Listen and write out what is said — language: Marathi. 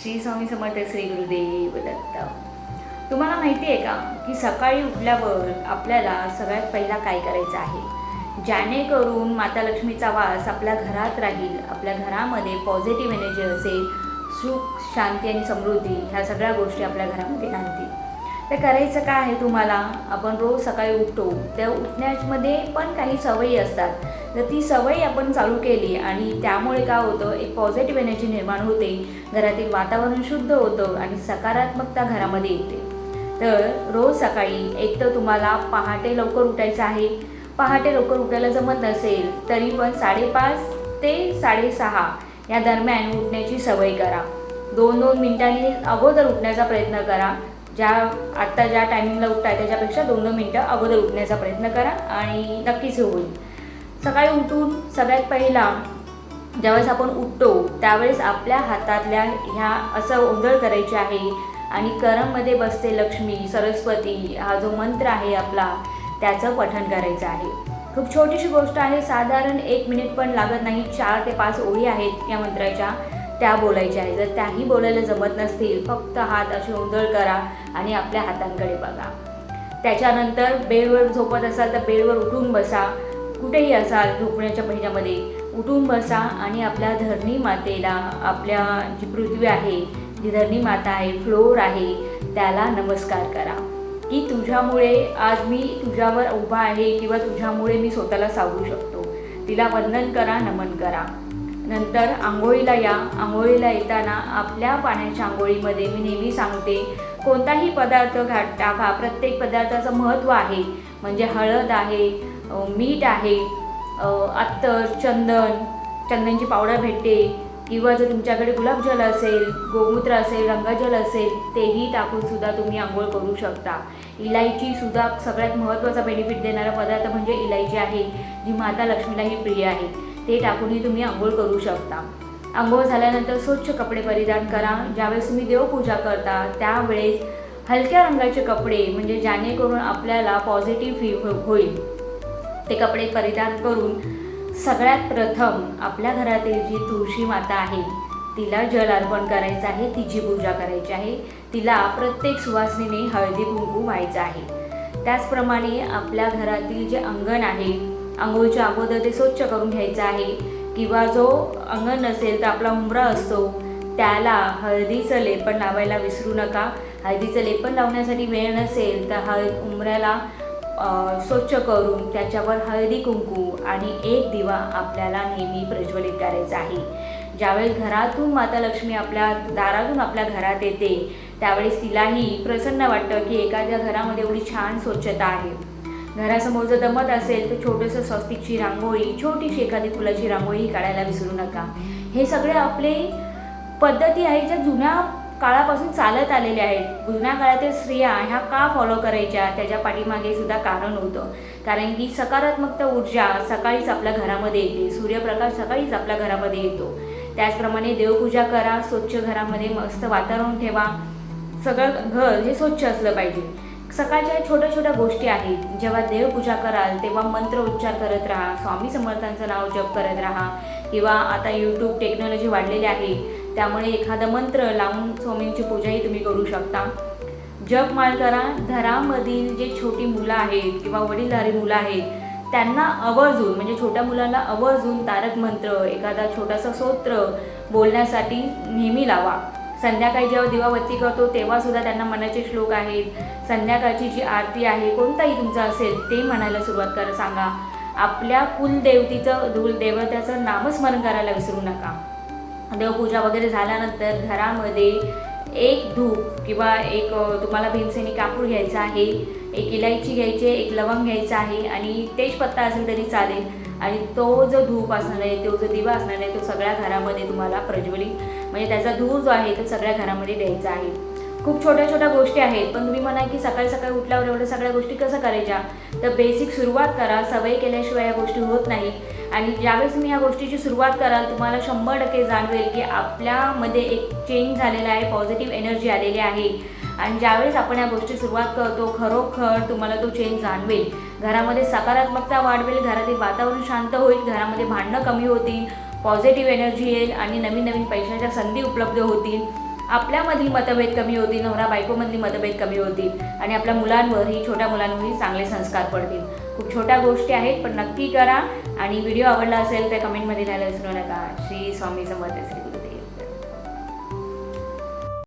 श्री स्वामी समर्थ, श्री गुरुदेव दत्त. तुम्हाला माहिती आहे का की सकाळी उठल्यावर आपल्याला सगळ्यात पहिला काय करायचं आहे, जेणेकरून माता लक्ष्मीचा वास आपल्या घरात राहील, आपल्या घरामध्ये पॉझिटिव्ह एनर्जी असेल, सुख शांती आणि समृद्धी ह्या सगळ्या गोष्टी आपल्या घरामध्ये आणतील. तर करायचं काय आहे तुम्हाला, आपण रोज सकाळी उठतो त्या उठण्यामध्ये पण काही सवयी असतात. तर ती सवय आपण चालू केली आणि त्यामुळे काय होतं, एक पॉझिटिव्ह एनर्जी निर्माण होते, घरातील वातावरण शुद्ध होतं आणि सकारात्मकता घरामध्ये येते. तर रोज सकाळी एक तर तुम्हाला पहाटे लवकर उठायचं आहे. पहाटे लवकर उठायला जमत नसेल तरी पण 5:30 ते 6:30 या दरम्यान उठण्याची सवय करा. 2-2 मिनिटांनी अगोदर उठण्याचा प्रयत्न करा. आत्ता ज्या टायमिंगला उठताय त्याच्यापेक्षा 2-2 मिनटं अगोदर उठण्याचा प्रयत्न करा आणि नक्कीच होईल. सकाळी उठून सगळ्यात पहिला ज्यावेळेस आपण उठतो त्यावेळेस आपल्या हातातल्या ह्या असं ओंजळ करायची आहे आणि करममध्ये बसते लक्ष्मी सरस्वती हा जो मंत्र आहे आपला त्याचं पठण करायचं आहे. खूप छोटीशी गोष्ट आहे, साधारण 1 मिनिट पण लागत नाही. 4 ते 5 ओळी आहेत या मंत्राच्या, त्या बोलायच्या आहे. जर त्याही बोलायला जमत नसतील, फक्त हात असे ओंजळ करा आणि आपल्या हातांकडे बघा. त्याच्यानंतर बेडवर झोपत असाल तर बेडवर उठून बसा, कुठेही असाल झोपण्याच्या पहिल्यामध्ये उठून बसा आणि आपल्या धरणी मातेला, आपल्या जी पृथ्वी आहे, जी धरणी माता आहे, फ्लोर आहे, त्याला नमस्कार करा की तुझ्यामुळे आज मी तुझ्यावर उभा आहे किंवा तुझ्यामुळे मी स्वतःला सावरू शकतो. तिला वंदन करा, नमन करा. नंतर आंघोळीला या. आंघोळीला येताना आपल्या पाण्याच्या आंघोळीमध्ये मी नेहमी सांगते, कोणताही पदार्थ टाका. प्रत्येक पदार्थाचं महत्त्व आहे. म्हणजे हळद आहे, मीठ आहे, अत्तर, चंदनची पावडर भेटते किंवा जर तुमच्याकडे गुलाबजल असेल, गोमूत्र असेल, रंगजल असेल, तेही टाकूनसुद्धा तुम्ही आंघोळ करू शकता. इलायचीसुद्धा सगळ्यात महत्त्वाचा बेनिफिट देणारा पदार्थ म्हणजे इलायची आहे, जी माता लक्ष्मीलाही प्रिय आहे. ते टाकूनही तुम्ही आंघोळ करू शकता. आंघोळ झाल्यानंतर स्वच्छ कपडे परिधान करा. ज्यावेळेस तुम्ही देवपूजा करता त्यावेळेस हलक्या रंगाचे कपडे, म्हणजे जेणेकरून आपल्याला पॉझिटिव्ह फील होईल, ते कपडे परिधान करून सगळ्यात प्रथम आपल्या घरातील जी तुळशी माता आहे तिला जल अर्पण करायचं आहे, तिची पूजा करायची आहे. तिला प्रत्येक सुवासिनीने हळदी कुंकू व्हायचं आहे. त्याचप्रमाणे आपल्या घरातील जे अंगण आहे, आंघोळीच्या अगोदर ते स्वच्छ करून घ्यायचं आहे. किंवा जो अंगण नसेल तर आपला उंबरा असतो, त्याला हळदीचं लेपन लावायला विसरू नका. हळदीचं लेपन लावण्यासाठी वेळ नसेल तर उंबऱ्याला स्वच्छ करून त्याच्यावर हळदी कुंकू आणि एक दिवा आपल्याला नेहमी प्रज्वलित करायचा आहे. ज्यावेळेस घरातून माता लक्ष्मी आपल्या दारातून आपल्या घरात येते त्यावेळेस तिलाही प्रसन्न वाटतं की एखाद्या घरामध्ये एवढी छान स्वच्छता आहे. घरासमोर जर दमत असेल तर छोटंसं स्वस्तिकची रांगोळी, छोटीशी एखादी फुलाची रांगोळी काढायला विसरू नका. हे सगळे आपले पद्धती आहेत ज्या जुन्या काळापासून चालत आलेल्या आहेत. जुन्या काळातील स्त्रिया ह्या का फॉलो करायच्या, त्याच्या पाठीमागे सुद्धा कारण होतं. कारण की सकारात्मक ऊर्जा सकाळीच आपल्या घरामध्ये येते, सूर्यप्रकाश सकाळीच आपल्या घरामध्ये येतो. त्याचप्रमाणे देवपूजा करा, स्वच्छ घरामध्ये मस्त वातावरण ठेवा. सगळं घर हे स्वच्छ असलं पाहिजे. सकाळच्या छोट्या छोट्या गोष्टी आहेत. जेव्हा देवपूजा कराल तेव्हा मंत्र उच्चार करत राहा, स्वामी समर्थांचं नाव जप करत राहा. किंवा आता यूट्यूब टेक्नॉलॉजी वाढलेली आहे त्यामुळे एखादा मंत्र लावून स्वामींची पूजाही तुम्ही करू शकता. जपमाळ करा. घरामधील जे छोटी मुलं आहेत किंवा वडीलधारी मुलं आहेत त्यांना आवर्जून, म्हणजे छोट्या मुलांना आवर्जून तारक मंत्र, एखादा छोटासा स्तोत्र बोलण्यासाठी नेहमी लावा. संध्याकाळी जेव्हा दिवाबत्ती करतो तेव्हासुद्धा त्यांना मनाचे श्लोक आहेत. संध्याकाळची जी आरती आहे कोणताही तुमचा असेल ते म्हणायला सुरुवात सांगा. आपल्या देवताचं नामस्मरण करायला विसरू नका. देवपूजा वगैरे झाल्यानंतर घरामध्ये एक धूप किंवा एक तुम्हाला भीमसेनी कापूर घ्यायचा आहे, एक इलायची घ्यायची, एक लवंग घ्यायचा आहे आणि तेजपत्ता असेल तरी चालेल. आणि तो जो धूप असणार आहे, तो जो दिवा असणार आहे तो सगळ्या घरामध्ये तुम्हाला प्रज्वलित, म्हणजे त्याचा धूर जो आहे तो सगळ्या घरामध्ये द्यायचा आहे. खूप छोट्या छोट्या गोष्टी आहेत. पण तुम्ही म्हणाल की सकाळी सकाळी उठल्यावर एवढ्या सगळ्या गोष्टी कसं करायच्या, तर बेसिक सुरुवात करा. सवय केल्याशिवाय या गोष्टी होत नाही. आणि ज्यावेळेस तुम्ही ह्या गोष्टीची सुरुवात कराल तुम्हाला 100% जाणवेल की आपल्यामध्ये एक चेंज झालेला आहे, पॉझिटिव्ह एनर्जी आलेली आहे. आणि ज्यावेळेस आपण या गोष्टी सुरुवात करतो खरोखर तुम्हाला तो चेंज जाणवेल. घरामध्ये सकारात्मकता वाढवेल, घरातील वातावरण शांत होईल, घरामध्ये भांडणं कमी होतील, पॉझिटिव्ह एनर्जी येईल आणि नवीन नवीन पैशाच्या संधी उपलब्ध होतील. आपल्यामधील मतभेद कमी होतील, नवरा बायकोमधली मतभेद कमी होतील आणि आपल्या मुलांवरही, छोट्या मुलांवरही चांगले संस्कार पडतील. खूप छोट्या गोष्टी आहेत, पण नक्की करा. आणि व्हिडिओ आवडला असेल तर कमेंटमध्ये लिहायला विसरू नका. श्री स्वामी समर्थ. श्री